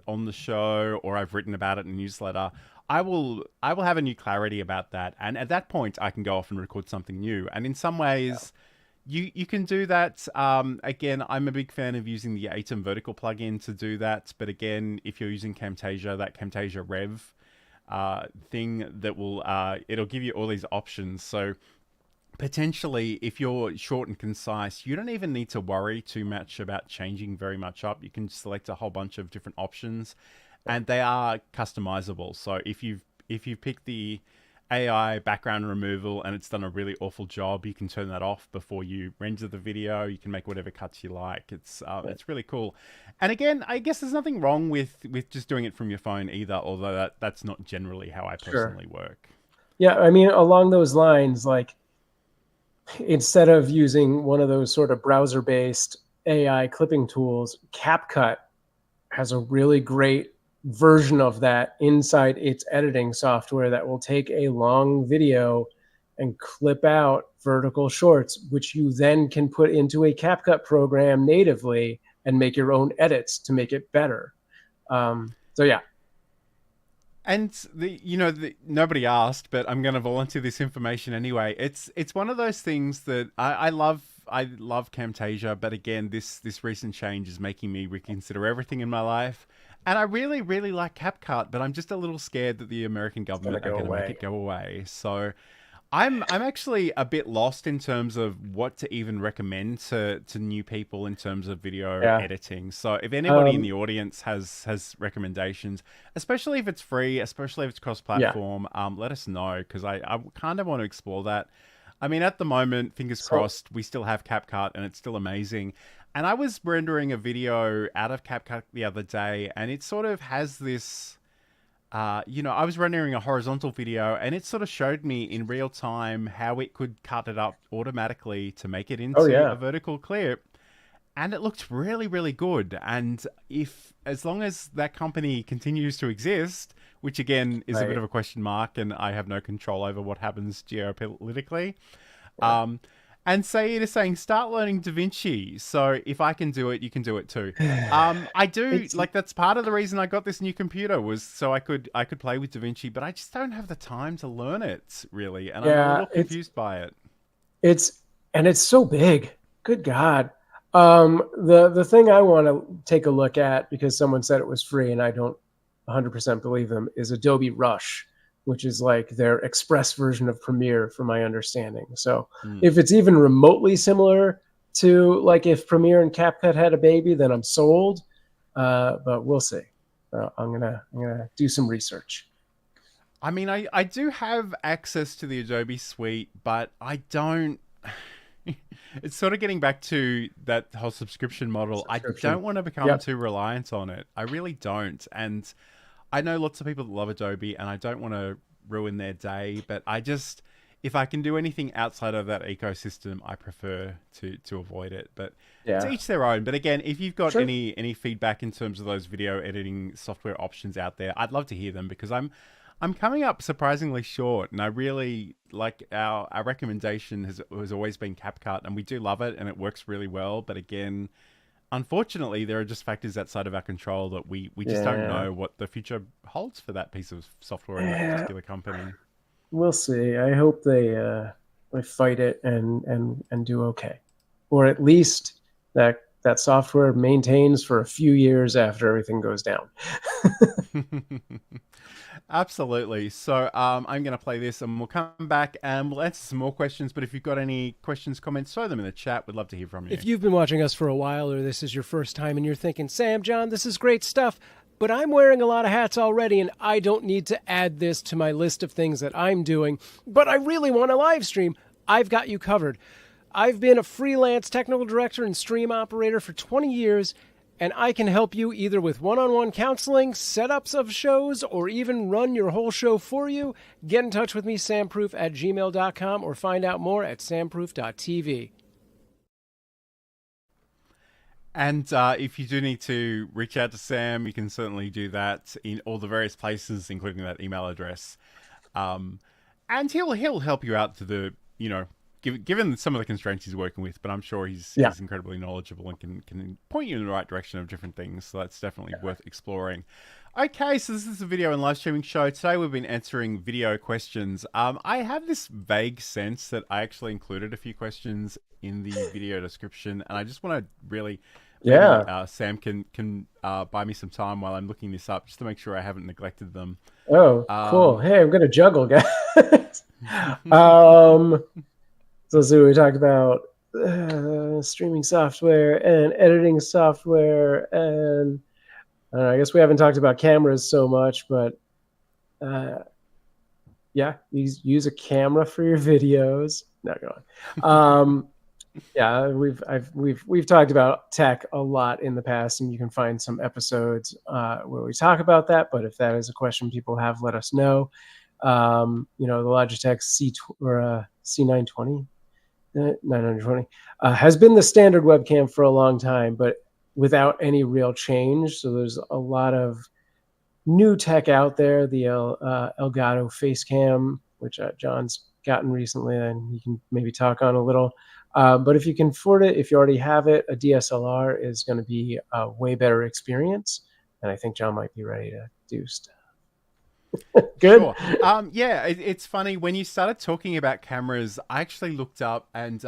on the show, or I've written about it in a newsletter, I will have a new clarity about that. And at that point I can go off and record something new. And in some ways, you can do that. Again, I'm a big fan of using the Atom vertical plugin to do that. But again, if you're using Camtasia, that Camtasia Rev thing that will it'll give you all these options. So potentially, if you're short and concise, you don't even need to worry too much about changing very much up. You can select a whole bunch of different options, and they are customizable. So if you've picked the AI background removal and it's done a really awful job, you can turn that off before you render the video. You can make whatever cuts you like. It's really cool. And again, I guess there's nothing wrong with just doing it from your phone either, although that's not generally how I personally work. Yeah, I mean, along those lines, like, instead of using one of those sort of browser-based AI clipping tools, CapCut has a really great version of that inside its editing software that will take a long video and clip out vertical shorts, which you then can put into a CapCut program natively and make your own edits to make it better. So yeah. And nobody asked, but I'm going to volunteer this information anyway. It's one of those things that I love. I love Camtasia, but again, this recent change is making me reconsider everything in my life. And I really, really like CapCut, but I'm just a little scared that the American government are going to make it go away. So I'm actually a bit lost in terms of what to even recommend to new people in terms of video editing. So if anybody in the audience has recommendations, especially if it's free, especially if it's cross-platform, let us know, because I kind of want to explore that. I mean, at the moment, fingers crossed, we still have CapCut and it's still amazing. And I was rendering a video out of CapCut the other day, and it sort of has this... I was rendering a horizontal video, and it sort of showed me in real time how it could cut it up automatically to make it into a vertical clip. And it looked really, really good. And as long as that company continues to exist, which again is a bit of a question mark, and I have no control over what happens geopolitically, and say it is saying start learning DaVinci. So if I can do it, you can do it too. I do that's part of the reason I got this new computer, was so I could play with DaVinci, but I just don't have the time to learn it really, and I'm a little confused by it. It's so big. Good God. The thing I want to take a look at, because someone said it was free and I don't 100% believe them, is Adobe Rush, which is like their express version of Premiere, from my understanding. So if it's even remotely similar to like if Premiere and CapCut had a baby, then I'm sold. But we'll see. I'm gonna do some research. I mean, I do have access to the Adobe suite, but I don't. It's sort of getting back to that whole subscription model. I don't want to become too reliant on it. I really don't. And I know lots of people that love Adobe, and I don't want to ruin their day, but if I can do anything outside of that ecosystem, I prefer to avoid it. But to each their own. But again, if you've got any feedback in terms of those video editing software options out there, I'd love to hear them, because I'm coming up surprisingly short, and I really like our recommendation has always been CapCut, and we do love it, and it works really well. But again, unfortunately, there are just factors outside of our control that we just don't know what the future holds for that piece of software in that particular company. We'll see. I hope they fight it and do okay, or at least that software maintains for a few years after everything goes down. Absolutely. So I'm going to play this, and we'll come back and we'll answer some more questions. But if you've got any questions, comments, throw them in the chat. We'd love to hear from you. If you've been watching us for a while, or this is your first time and you're thinking, Sam, John, this is great stuff, but I'm wearing a lot of hats already and I don't need to add this to my list of things that I'm doing, but I really want to live stream, I've got you covered. I've been a freelance technical director and stream operator for 20 years, and I can help you either with one-on-one counseling, setups of shows, or even run your whole show for you. Get in touch with me, samproof@gmail.com, or find out more at samproof.tv. And if you do need to reach out to Sam, you can certainly do that in all the various places, including that email address. And he'll help you out to the, given some of the constraints he's working with, but I'm sure he's incredibly knowledgeable and can point you in the right direction of different things. So that's definitely worth exploring. Okay, so this is a video and live streaming show. Today we've been answering video questions. I have this vague sense that I actually included a few questions in the video description, and I just want to really... Sam can buy me some time while I'm looking this up, just to make sure I haven't neglected them. Oh, cool. Hey, I'm going to juggle, guys. So let's see, we talked about streaming software and editing software, and I guess we haven't talked about cameras so much, but yeah, use a camera for your videos. No, go on. Yeah, we've talked about tech a lot in the past, and you can find some episodes where we talk about that. But if that is a question people have, let us know. The Logitech C920, 920 has been the standard webcam for a long time, but without any real change. So there's a lot of new tech out there. The Elgato Facecam, which John's gotten recently, and he can maybe talk on a little. But if you can afford it, if you already have it, a DSLR is going to be a way better experience. And I think John might be ready to do stuff. Good. Sure. Yeah, it's funny when you started talking about cameras. I actually looked up, and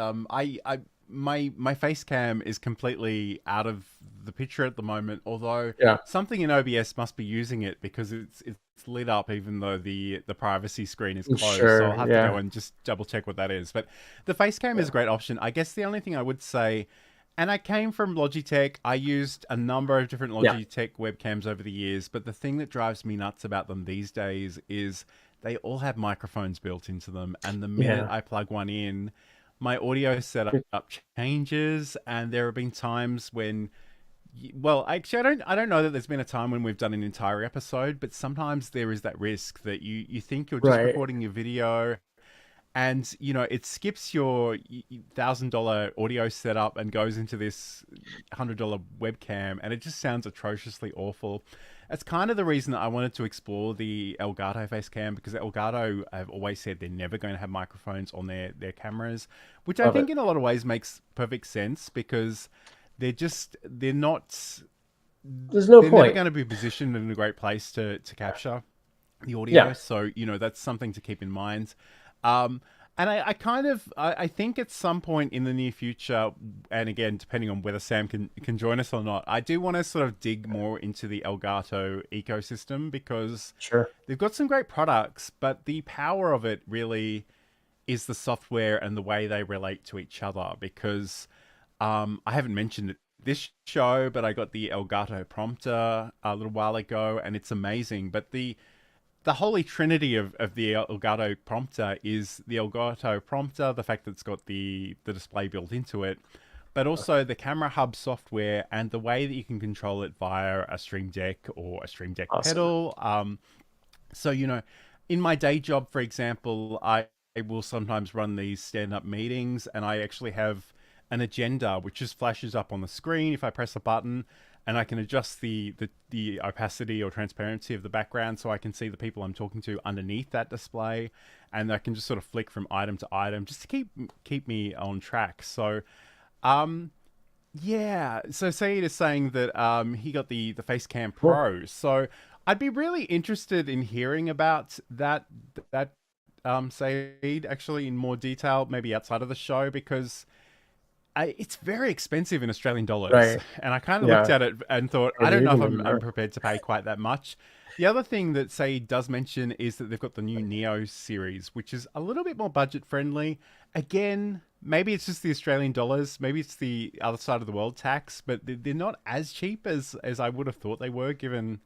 my face cam is completely out of the picture at the moment. Although something in OBS must be using it, because it's lit up even though the privacy screen is closed. Sure, so I'll have to go and just double check what that is. But the face cam is a great option. I guess the only thing I would say, and I came from Logitech. I used a number of different Logitech webcams over the years, but the thing that drives me nuts about them these days is they all have microphones built into them, and the minute I plug one in, my audio setup changes. And there have been times when, well, actually, I don't know that there's been a time when we've done an entire episode, but sometimes there is that risk that you think you're just recording your video, and it skips your $1,000 audio setup and goes into this $100 webcam, and it just sounds atrociously awful. That's kind of the reason that I wanted to explore the Elgato Facecam, because Elgato have always said they're never going to have microphones on their cameras, which I think in a lot of ways makes perfect sense, because they're not. There's no they're point. never going to be positioned in a great place to capture the audio. So that's something to keep in mind. And I think at some point in the near future, and again, depending on whether Sam can join us or not, I do want to sort of dig more into the Elgato ecosystem, because they've got some great products, but the power of it really is the software and the way they relate to each other. Because I haven't mentioned it this show, but I got the Elgato prompter a little while ago, and it's amazing. But the holy trinity of the Elgato prompter is the Elgato prompter, the fact that it's got the display built into it, but also the camera hub software and the way that you can control it via a Stream Deck or a Stream Deck pedal. So, in my day job, for example, I will sometimes run these stand-up meetings, and I actually have an agenda which just flashes up on the screen if I press a button, and I can adjust the opacity or transparency of the background so I can see the people I'm talking to underneath that display, and I can just sort of flick from item to item just to keep me on track. So, so Saeed is saying that he got the Facecam Pro. So I'd be really interested in hearing about that Saeed, actually, in more detail, maybe outside of the show, because it's very expensive in Australian dollars. And I kind of looked at it and thought, I don't know if I'm prepared to pay quite that much. The other thing that Saeed does mention is that they've got the new Neo series, which is a little bit more budget friendly. Again, maybe it's just the Australian dollars, maybe it's the other side of the world tax, but they're not as cheap as I would have thought they were, given.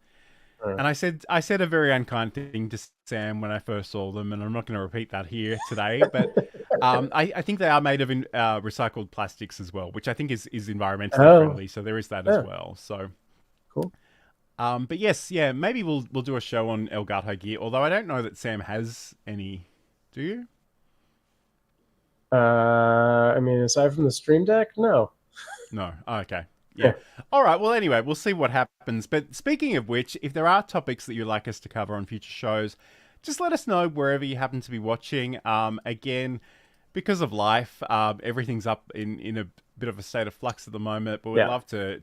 And I said a very unkind thing to Sam when I first saw them, and I'm not going to repeat that here today. But I think they are made of recycled plastics as well, which I think is environmentally friendly. So there is that as well. So cool. But yes, maybe we'll do a show on Elgato gear. Although I don't know that Sam has any. Do you? I mean, aside from the Stream Deck, no. No. Oh, okay. Yeah. All right. Well, anyway, we'll see what happens. But speaking of which, if there are topics that you'd like us to cover on future shows, just let us know wherever you happen to be watching. Again, because of life, everything's up in a bit of a state of flux at the moment, but we'd love to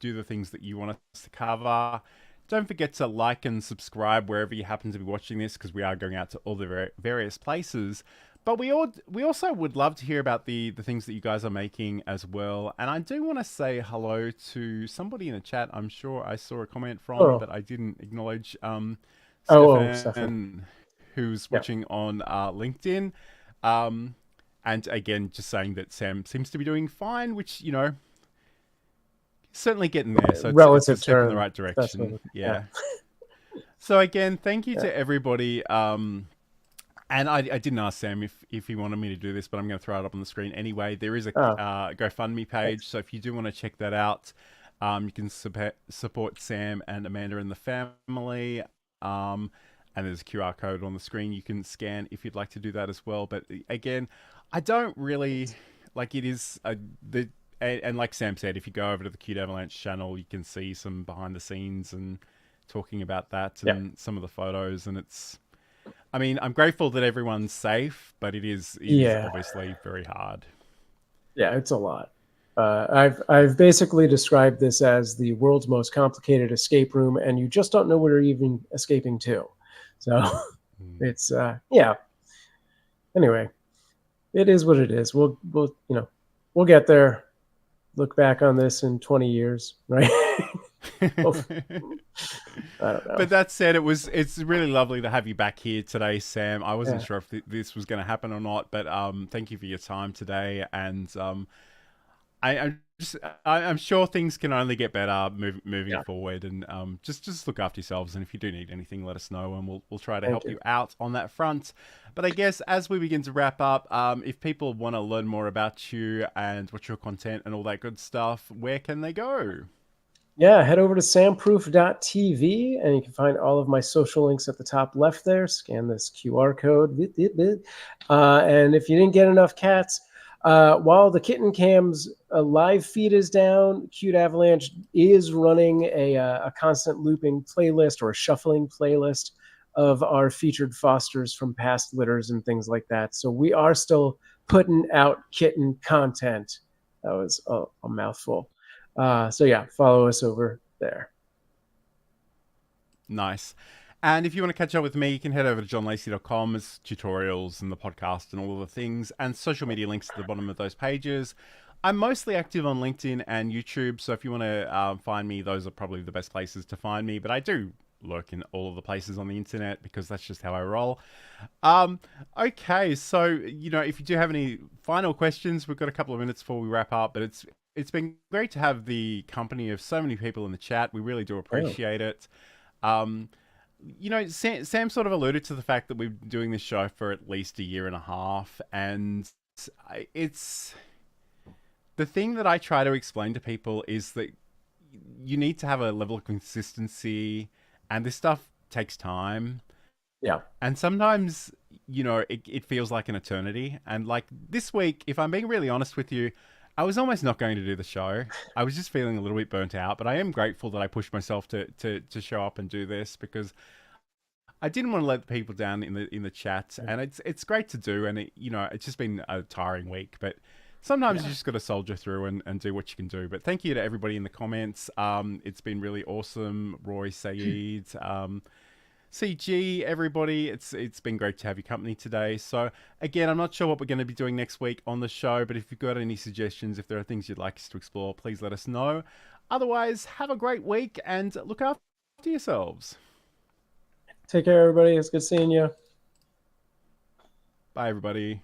do the things that you want us to cover. Don't forget to like and subscribe wherever you happen to be watching this, because we are going out to all the various places. But we also would love to hear about the things that you guys are making as well. And I do want to say hello to somebody in the chat. I'm sure I saw a comment from, but I didn't acknowledge. Stefan, who's watching on LinkedIn. And again, just saying that Sam seems to be doing fine, which, you know, certainly getting there. So it's a step in the right direction. Yeah. So again, thank you to everybody. And I didn't ask Sam if he wanted me to do this, but I'm going to throw it up on the screen anyway. There is a GoFundMe page, so if you do want to check that out, you can support Sam and Amanda and the family. And there's a QR code on the screen you can scan if you'd like to do that as well. But again, I don't really like it is and like Sam said, if you go over to the Cute Avalanche channel, you can see some behind the scenes and talking about that and some of the photos. And I mean, I'm grateful that everyone's safe, but it is obviously very hard. Yeah, it's a lot. I've basically described this as the world's most complicated escape room, and you just don't know where you're even escaping to. So it's Anyway, it is what it is. We'll get there. Look back on this in 20 years, right? I don't know. But that said, it's really lovely to have you back here today, Sam. I wasn't sure if this was going to happen or not, but thank you for your time today. And I'm sure things can only get better moving forward. And just look after yourselves. And if you do need anything, let us know, and we'll try to help you out on that front. But I guess as we begin to wrap up, if people want to learn more about you and what's your content and all that good stuff, where can they go? Yeah, head over to samproof.tv, and you can find all of my social links at the top left there. Scan this QR code. And if you didn't get enough cats, while the Kitten Cam's live feed is down, Cute Avalanche is running a constant looping playlist or a shuffling playlist of our featured fosters from past litters and things like that. So we are still putting out kitten content. That was a mouthful. So yeah, follow us over there. Nice. And if you want to catch up with me, you can head over to johnlacey.com. There's tutorials and the podcast and all of the things, and social media links at the bottom of those pages. I'm mostly active on LinkedIn and YouTube, so if you want to find me, those are probably the best places to find me. But I do lurk in all of the places on the internet because that's just how I roll. Okay, so, you know, if you do have any final questions, we've got a couple of minutes before we wrap up, but it's been great to have the company of so many people in the chat. We really do appreciate it. You know, Sam sort of alluded to the fact that we've been doing this show for at least a year and a half, and it's the thing that I try to explain to people is that you need to have a level of consistency, and this stuff takes time. Yeah. And sometimes, you know, it feels like an eternity. And like this week, if I'm being really honest with you, I was almost not going to do the show. I was just feeling a little bit burnt out, but I am grateful that I pushed myself to show up and do this because I didn't want to let people down in the chat, and it's great to do, and it's just been a tiring week, but sometimes you just got to soldier through and do what you can do. But thank you to everybody in the comments. It's been really awesome. Roy, Saeed, CG, everybody, it's been great to have your company today. So again, I'm not sure what we're going to be doing next week on the show, but if you've got any suggestions, if there are things you'd like us to explore, please let us know. Otherwise, have a great week and look after yourselves. Take care, everybody. It's good seeing you. Bye, everybody.